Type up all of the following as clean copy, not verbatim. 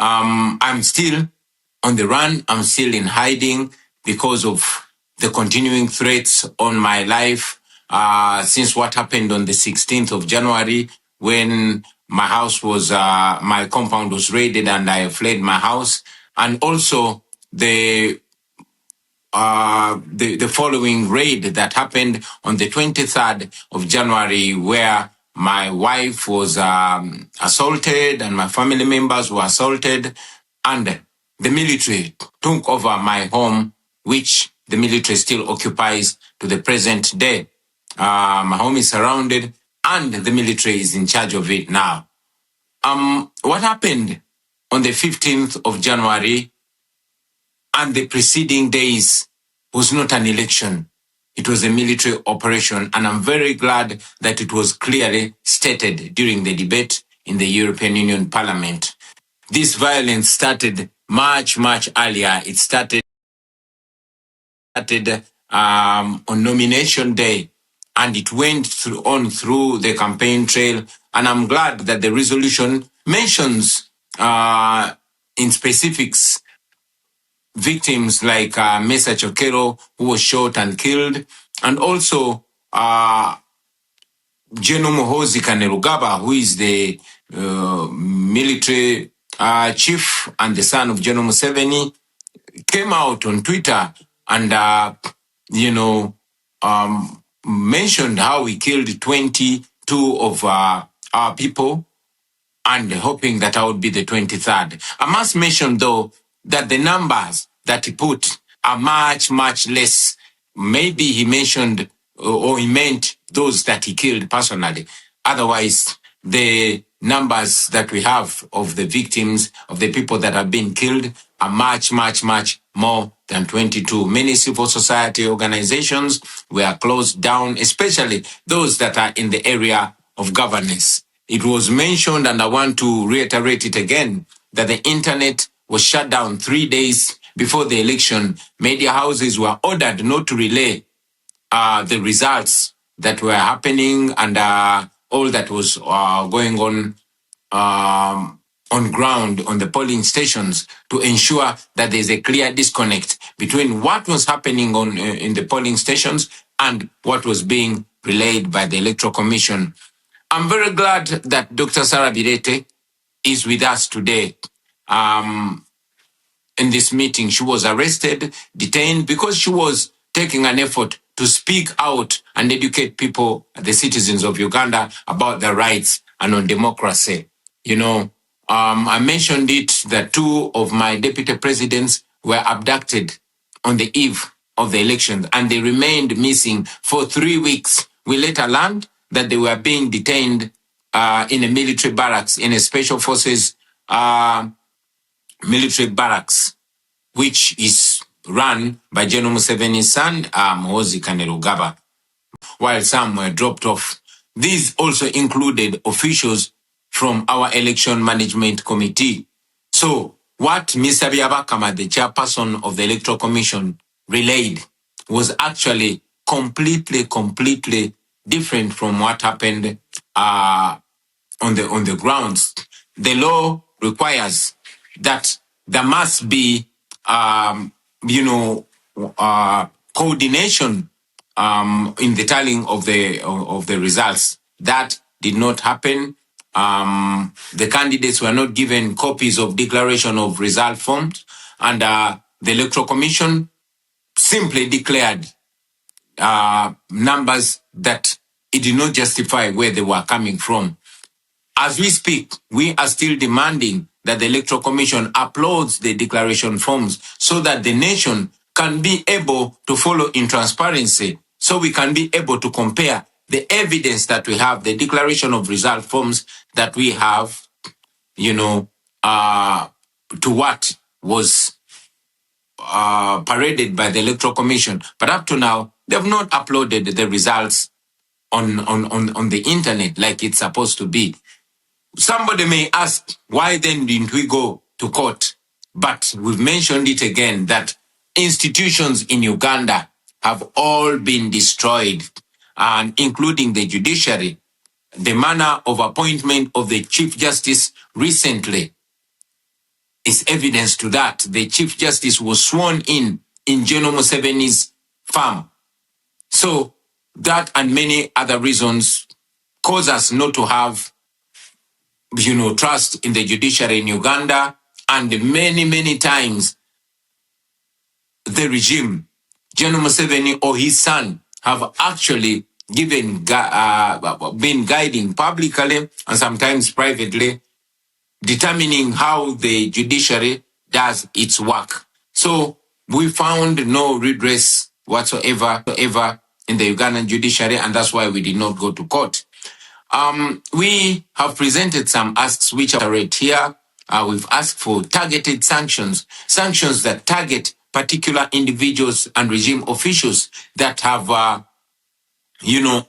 I'm still on the run. I'm still in hiding because of the continuing threats on my life since what happened on the 16th of January when my house was, my compound was raided and I fled my house. And also the following raid that happened on the 23rd of January, where my wife was assaulted and my family members were assaulted, and the military took over my home, which the military still occupies to the present day. My home is surrounded and the military is in charge of it now. What happened on the 15th of January and the preceding days was not an election. It was a military operation, and I'm very glad that it was clearly stated during the debate in the European Union Parliament. This violence started much, much earlier. It started on nomination day, and it went on through the campaign trail. And I'm glad that the resolution mentions in specifics victims like Mesa Chokero, who was shot and killed, and also General Muhoozi Kainerugaba, who is the military chief and the son of General Museveni, came out on Twitter and, mentioned how we killed 22 of our people, and hoping that I would be the 23rd. I must mention, though, that the numbers that he put are much, much less. Maybe he mentioned or he meant those that he killed personally. Otherwise, the numbers that we have of the victims, of the people that have been killed, are much, much, much more than 22. Many civil society organizations were closed down, especially those that are in the area of governance. It was mentioned, and I want to reiterate it again, that the internet was shut down 3 days before the election. Media houses were ordered not to relay the results that were happening and all that was going on ground on the polling stations, to ensure that there's a clear disconnect between what was happening in the polling stations and what was being relayed by the Electoral Commission. I'm very glad that Dr. Sarah Birete is with us today. In this meeting, she was arrested, detained, because she was taking an effort to speak out and educate people, the citizens of Uganda, about their rights and on democracy. I mentioned it that 2 of my deputy presidents were abducted on the eve of the election, and they remained missing for 3 weeks. We later learned that they were being detained in a military barracks, in a special forces military barracks, which is run by General Museveni's son, Muhoozi Kainerugaba, while some were dropped off. These also included officials from our election management committee. So what Mr. Byabakama, the chairperson of the Electoral Commission, relayed was actually completely different from what happened on the grounds. The law requires that there must be coordination in the tallying of the results. That did not happen. The candidates were not given copies of declaration of result forms, and the Electoral Commission simply declared numbers that it did not justify where they were coming from. As we speak, we are still demanding that the Electoral Commission uploads the declaration forms so that the nation can be able to follow in transparency, so we can be able to compare the evidence that we have, the declaration of result forms that we have, to what was paraded by the Electoral Commission. But up to now, they have not uploaded the results on the internet like it's supposed to be. Somebody may ask, why then didn't we go to court? But we've mentioned it again, that institutions in Uganda have all been destroyed, and including the judiciary. The manner of appointment of the Chief Justice recently is evidence to that. The Chief Justice was sworn in Gen.M7's farm. So that and many other reasons cause us not to have, trust in the judiciary in Uganda. And many times the regime, Gen.M7 or his son, have actually been guiding publicly and sometimes privately, determining how the judiciary does its work. So we found no redress whatsoever in the Ugandan judiciary, and that's why we did not go to court. We have presented some asks which are right here. We've asked for targeted sanctions that target particular individuals and regime officials that have,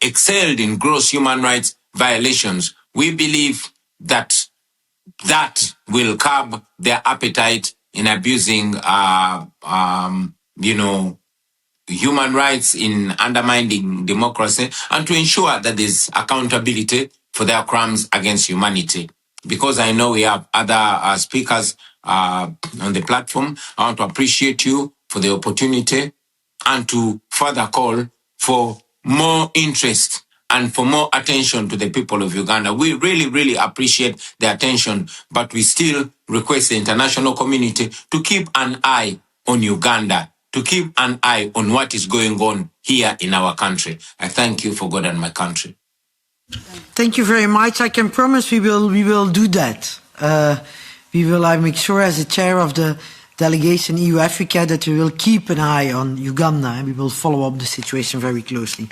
excelled in gross human rights violations. We believe that will curb their appetite in abusing, human rights, in undermining democracy, and to ensure that there's accountability for their crimes against humanity. Because I know we have other speakers on the platform, I want to appreciate you for the opportunity and to further call for more interest and for more attention to the people of Uganda. We really appreciate the attention, but we still request the international community to keep an eye on Uganda, to keep an eye on what is going on here in our country. I thank you for God and my country. Thank you very much. I can promise we will do that. I make sure as the chair of the delegation EU Africa that we will keep an eye on Uganda and we will follow up the situation very closely.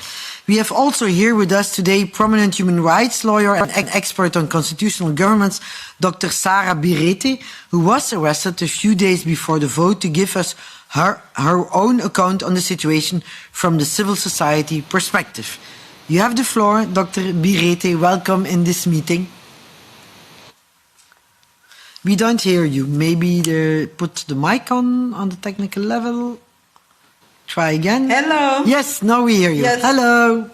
We have also here with us today prominent human rights lawyer and expert on constitutional governments, Dr. Sarah Birete, who was arrested a few days before the vote to give us her own account on the situation from the civil society perspective. You have the floor, Dr. Birete. Welcome in this meeting. We don't hear you. Maybe put the mic on the technical level. Try again. Hello. Yes, now we hear you. Yes. Hello.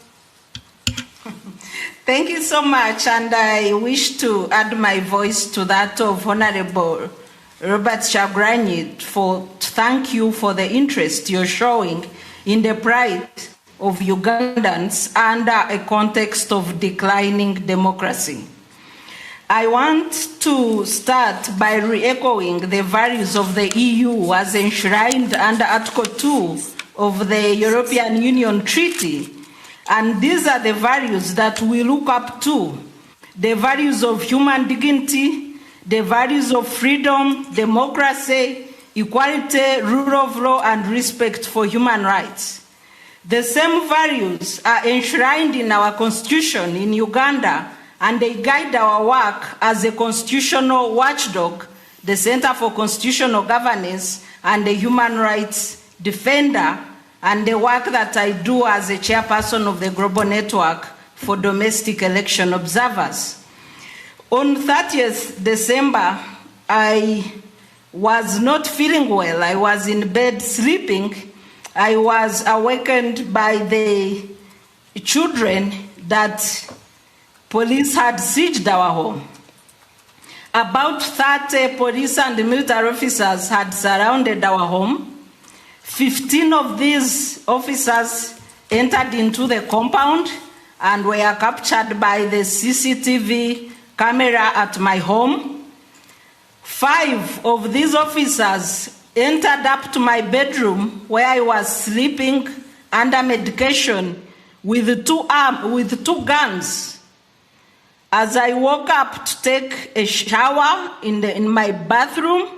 Thank you so much, and I wish to add my voice to that of Honorable Robert Chagrani to thank you for the interest you're showing in the plight of Ugandans under a context of declining democracy. I want to start by re-echoing the values of the EU as enshrined under Article 2 of the European Union Treaty. And these are the values that we look up to: the values of human dignity, the values of freedom, democracy, equality, rule of law, and respect for human rights. The same values are enshrined in our constitution in Uganda, and they guide our work as a constitutional watchdog, the Center for Constitutional Governance, and the human rights defender, and the work that I do as a chairperson of the Global Network for Domestic Election Observers. On 30th December, I was not feeling well. I was in bed sleeping. I was awakened by the children that police had sieged our home. About 30 police and military officers had surrounded our home. 15 of these officers entered into the compound and were captured by the CCTV camera at my home. 5 of these officers entered up to my bedroom where I was sleeping under medication with two guns. As I woke up to take a shower in my bathroom,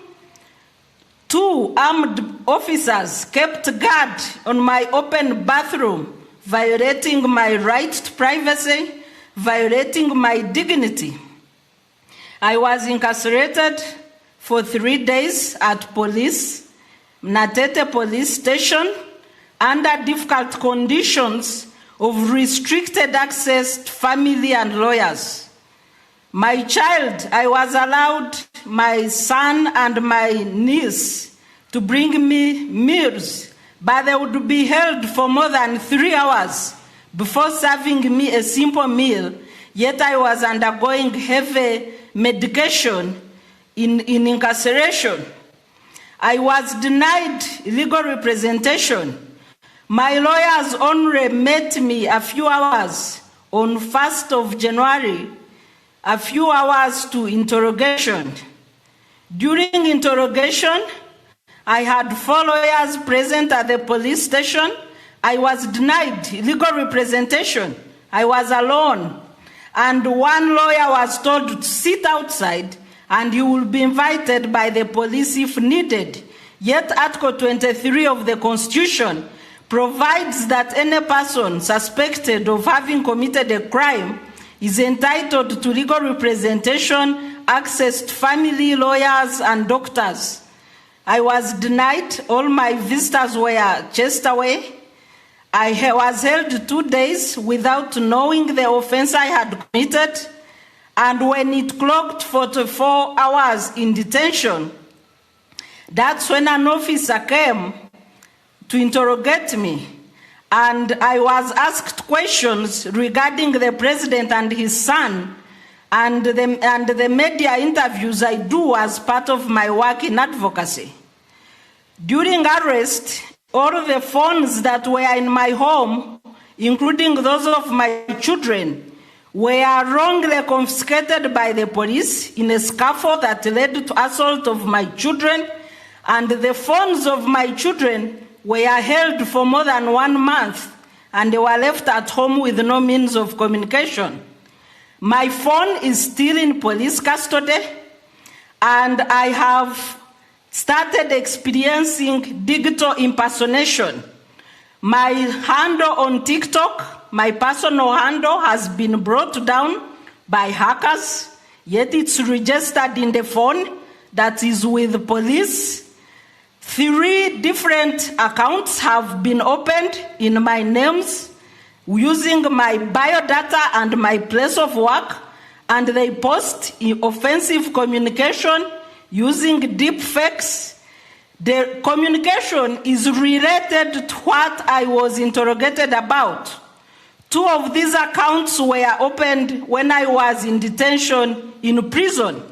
2 armed officers kept guard on my open bathroom, violating my right to privacy, violating my dignity. I was incarcerated for 3 days at Mnatete police station under difficult conditions of restricted access to family and lawyers. My child, I was allowed my son and my niece to bring me meals, but they would be held for more than 3 hours before serving me a simple meal, yet I was undergoing heavy medication in incarceration. I was denied legal representation. My lawyers only met me a few hours on 1st of January, a few hours to interrogation. During interrogation, I had 4 lawyers present at the police station. I was denied legal representation. I was alone. And 1 lawyer was told to sit outside and he will be invited by the police if needed. Yet Article 23 of the Constitution provides that any person suspected of having committed a crime is entitled to legal representation, access to family, lawyers, and doctors. I was denied. All my visitors were chased away. I was held 2 days without knowing the offense I had committed. And when it clocked 44 hours in detention, that's when an officer came to interrogate me. And I was asked questions regarding the president and his son and the media interviews I do as part of my work in advocacy. During arrest, all the phones that were in my home, including those of my children, were wrongly confiscated by the police in a scuffle that led to assault of my children, and the phones of my children were held for more than 1 month, and they were left at home with no means of communication. My phone is still in police custody, and I have started experiencing digital impersonation. My handle on TikTok, my personal handle, has been brought down by hackers, yet it's registered in the phone that is with police. 3 different accounts have been opened in my names using my biodata and my place of work, and they post offensive communication using deep fakes. The communication is related to what I was interrogated about. 2 of these accounts were opened when I was in detention in prison.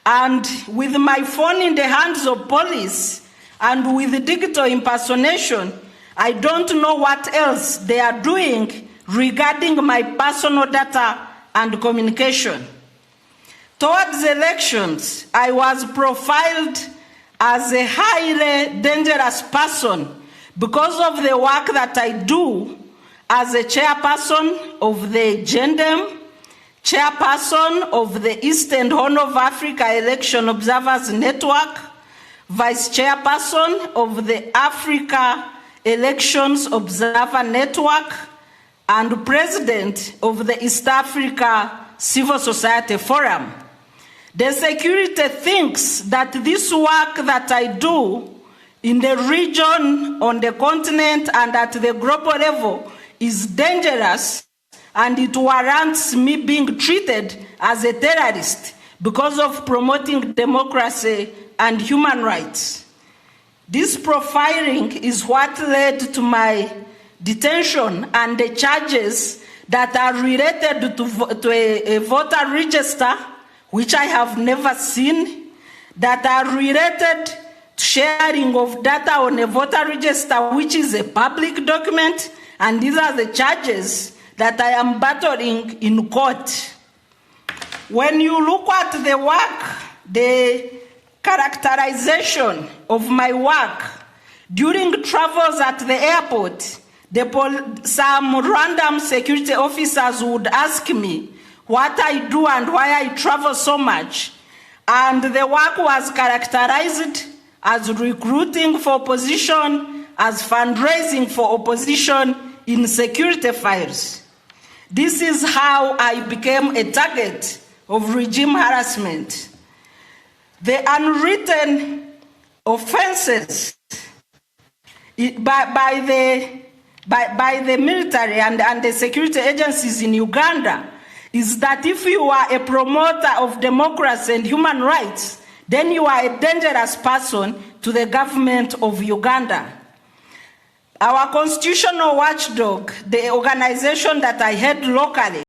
And with my phone in the hands of police and with digital impersonation, I don't know what else they are doing regarding my personal data and communication. Towards elections, I was profiled as a highly dangerous person because of the work that I do as a chairperson of the Gen.M7, chairperson of the Eastern Horn of Africa Election Observers Network, vice chairperson of the Africa Elections Observer Network, and president of the East Africa Civil Society Forum. The security thinks that this work that I do in the region, on the continent, and at the global level is dangerous, and it warrants me being treated as a terrorist because of promoting democracy and human rights. This profiling is what led to my detention and the charges that are related to a voter register, which I have never seen, that are related to sharing of data on a voter register, which is a public document, and these are the charges that I am battling in court. When you look at the work, the characterization of my work, during travels at the airport, some random security officers would ask me what I do and why I travel so much. And the work was characterized as recruiting for opposition, as fundraising for opposition in security files. This is how I became a target of regime harassment. The unwritten offenses by the military and the security agencies in Uganda is that if you are a promoter of democracy and human rights, then you are a dangerous person to the government of Uganda. Our constitutional watchdog, the organization that I head locally,